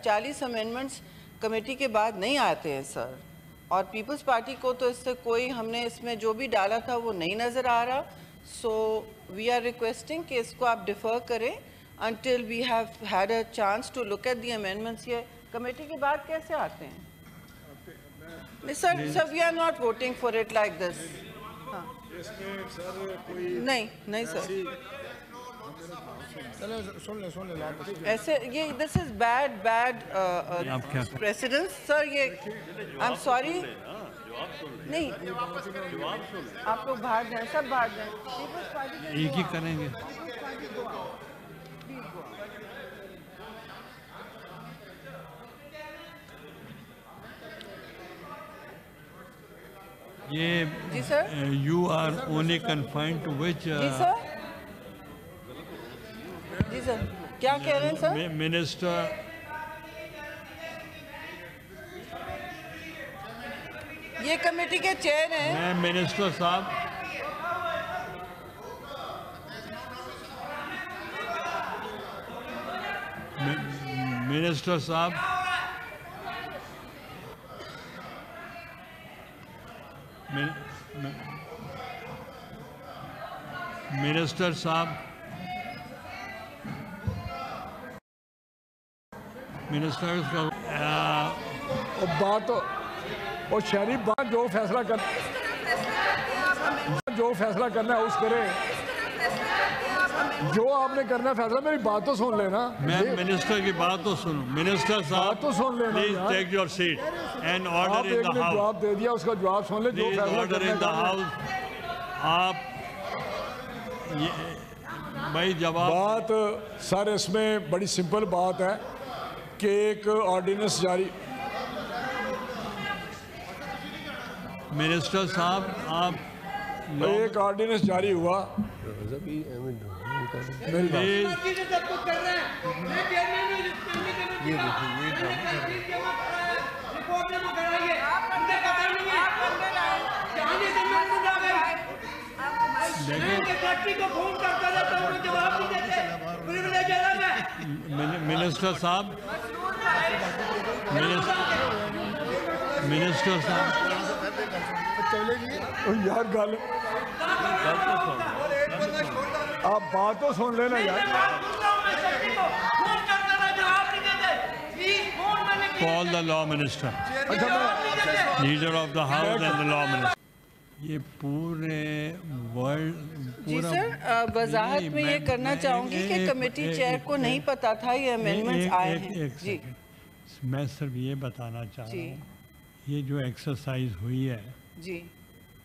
40 amendments committee के बाद नहीं आते हैं सर, और पीपल्स पार्टी को तो इससे कोई, हमने इसमें जो भी डाला था वो नहीं नज़र आ रहा। सो वी आर रिक्वेस्टिंग कि इसको आप डिफ़र करें until we have had a chance to look at the amendments। ये कमेटी के बाद कैसे आते हैं? Sir we are not voting for it like this. हाँ नहीं सर, सुन ले ऐसे ये this is bad precedence sir. ये आई एम सॉरी, नहीं आप लोग बाहर जाएं, सब बाहर जाएं, एक ही करेंगे। ये जी sir, you are only confined to which? जी सर क्या कह रहे हैं सर? मिनिस्टर ये कमेटी के चेयर हैं। मैं मिनिस्टर साहब, मिनिस्टर साहब, मिनिस्टर साहब, मिनिस्टर का बात और शहरी बात जो फैसला करना है उस करें, जो आपने करना है फैसला। मेरी बात तो सुन लेना। मैं मिनिस्टर की बात तो सुनो। मिनिस्टर साहब तो सुन लेना, please take your seat and order in the house. जवाब दे दिया, उसका जवाब सुन ले। जो फैसला ऑर्डर इन द हाउस। आप भाई जवाब बात सर, इसमें बड़ी सिंपल बात है कि एक ऑर्डिनेंस जारी। मिनिस्टर साहब आप एक ऑर्डिनेंस जारी हुआ। मिनिस्टर साहब, मिनिस्टर साहब यार गल आप बात तो सुन लेना यार। Call the law minister, leader of the house and the law minister. ये पूरे वर्ल्ड जी सर, वजाहत में ये करना चाहूंगी कि कमेटी चेयर को नहीं पता था ये अमेंडमेंट्स आए हैं। जी मैं सिर्फ ये बताना चाह रहा हूँ, ये जो एक्सरसाइज हुई है जी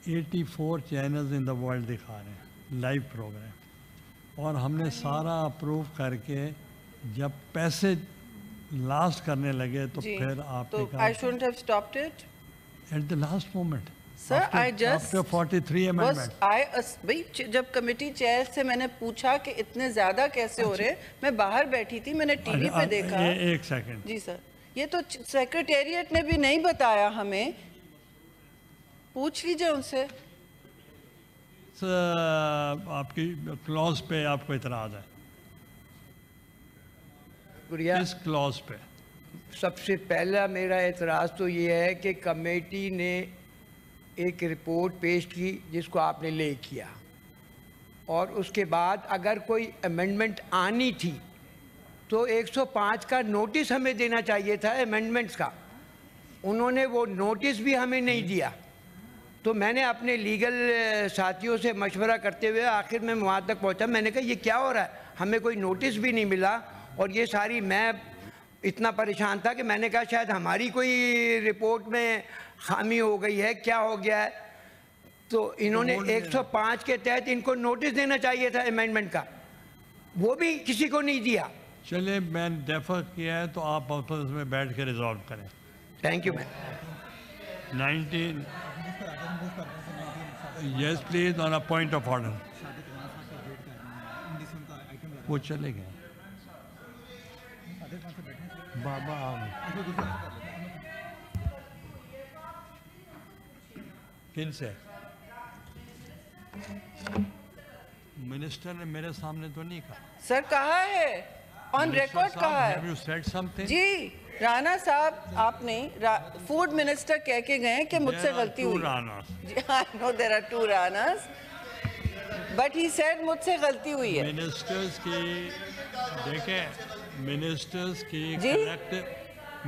84 चैनल्स इन द वर्ल्ड दिखा रहे हैं लाइव प्रोग्राम, और हमने सारा अप्रूव करके जब पैसे लास्ट करने लगे तो फिर आपने कहा I shouldn't have stopped it at the last moment. Sir I just 43 amendment भाई जब कमेटी चेयर से मैंने पूछा कि इतने ज्यादा कैसे हो रहे हैं, मैं बाहर बैठी थी, मैंने टीवी पे देखा। एक सेकंड जी सर, ये तो सेक्रेटेरिएट ने भी नहीं बताया हमें, पूछ लीजिए उनसे। आपकी क्लॉज पे आपको इतराज है? इस क्लॉज पे सबसे पहला मेरा एतराज़ तो ये है कि कमेटी ने एक रिपोर्ट पेश की जिसको आपने ले किया, और उसके बाद अगर कोई अमेंडमेंट आनी थी तो 105 का नोटिस हमें देना चाहिए था अमेंडमेंट्स का। उन्होंने वो नोटिस भी हमें नहीं दिया। तो मैंने अपने लीगल साथियों से मशवरा करते हुए आखिर में वहाँ तक पहुँचा। मैंने कहा ये क्या हो रहा है, हमें कोई नोटिस भी नहीं मिला। और ये सारी, मैं इतना परेशान था कि मैंने कहा शायद हमारी कोई रिपोर्ट में खामी हो गई है, क्या हो गया है। तो इन्होंने 105 के तहत इनको नोटिस देना चाहिए था अमेंडमेंट का, वो भी किसी को नहीं दिया। चलिए मैंने डेफर किया है तो आप ऑफिस में बैठ के रिजॉल्व करें। Thank you ma'am. 19 yes please on a point of order. वो चले गए बाबा आ गए। किन से? मिनिस्टर ने मेरे सामने तो नहीं कहा। सर कहा है, ऑन रिकॉर्ड कहा है। Have you said something? जी राणा साहब आपने फूड मिनिस्टर कह के गए कि मुझसे गलती हुई। I know there are two Ranas, but he said मुझसे गलती हुई है। मिनिस्टर्स की देखें,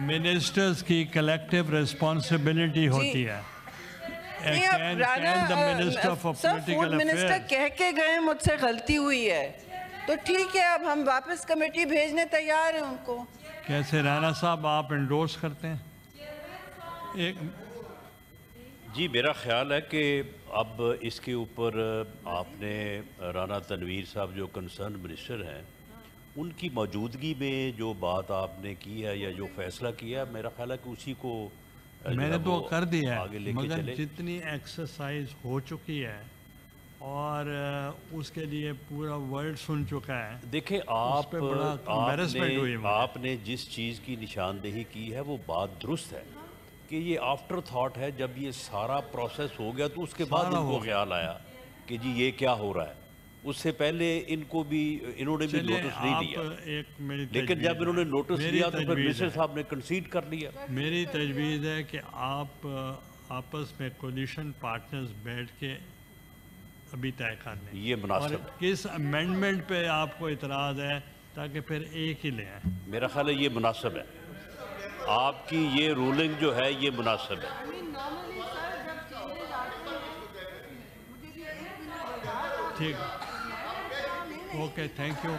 मिनिस्टर्स की कलेक्टिव रिस्पॉन्सिबिलिटी होती है। नहीं, अब राणा फूड मिनिस्टर कह के गए मुझसे गलती हुई है, तो ठीक है, अब हम वापस कमेटी भेजने तैयार हैं उनको। कैसे राणा साहब आप इंडोर्स करते हैं? जी, मेरा ख्याल है कि अब इसके ऊपर आपने राणा तनवीर साहब जो कंसर्न मिनिस्टर हैं, उनकी मौजूदगी में जो बात आपने की है या जो फैसला किया, मेरा ख्याल है कि उसी को मैंने तो कर दिया आगे है, लेके मगर चले। जितनी एक्सरसाइज हो चुकी है और उसके लिए पूरा वर्ल्ड सुन चुका है। देखिए, पे बड़ा embarrassment हुई मुझे। आपने जिस चीज़ की निशानदेही की है वो बात दुरुस्त है कि ये आफ्टर थॉट है। जब ये सारा प्रोसेस हो गया तो उसके बाद इनको ख्याल आया कि जी ये क्या हो रहा है। उससे पहले इन्होंने भी नोटिस नहीं लिया, लेकिन जब इन्होंने नोटिस लिया तो फिर मिनिस्टर साहब ने कंसीड कर लिया। मेरी तजवीज़ है कि आप आपस में कोलिशन पार्टनर्स बैठ के अभी तय कर लें ये मुनासिब और किस अमेंडमेंट पे आपको इतराज़ है, ताकि फिर एक ही ले आए। मेरा ख्याल है ये मुनासिब है, आपकी ये रूलिंग जो है ये मुनासिब है। ठीक, ओके, थैंक यू।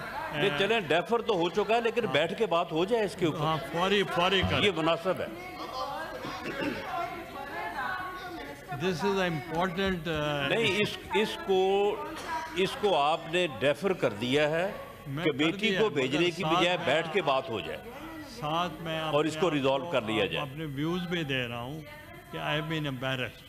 ये चलें, डेफर तो हो चुका है, लेकिन बैठ के बात हो जाए इसके ऊपर। हाँ, फौरी कर, ये मुनासिब है। This is important. नहीं, इसको आपने डेफर कर दिया है, कमेटी को भेजने की बजाय बैठ के बात हो जाए साथ में और इसको रिजॉल्व कर लिया जाए। अपने व्यूज भी दे रहा हूँ कि आई हैव बीन एम्बैरेस्ड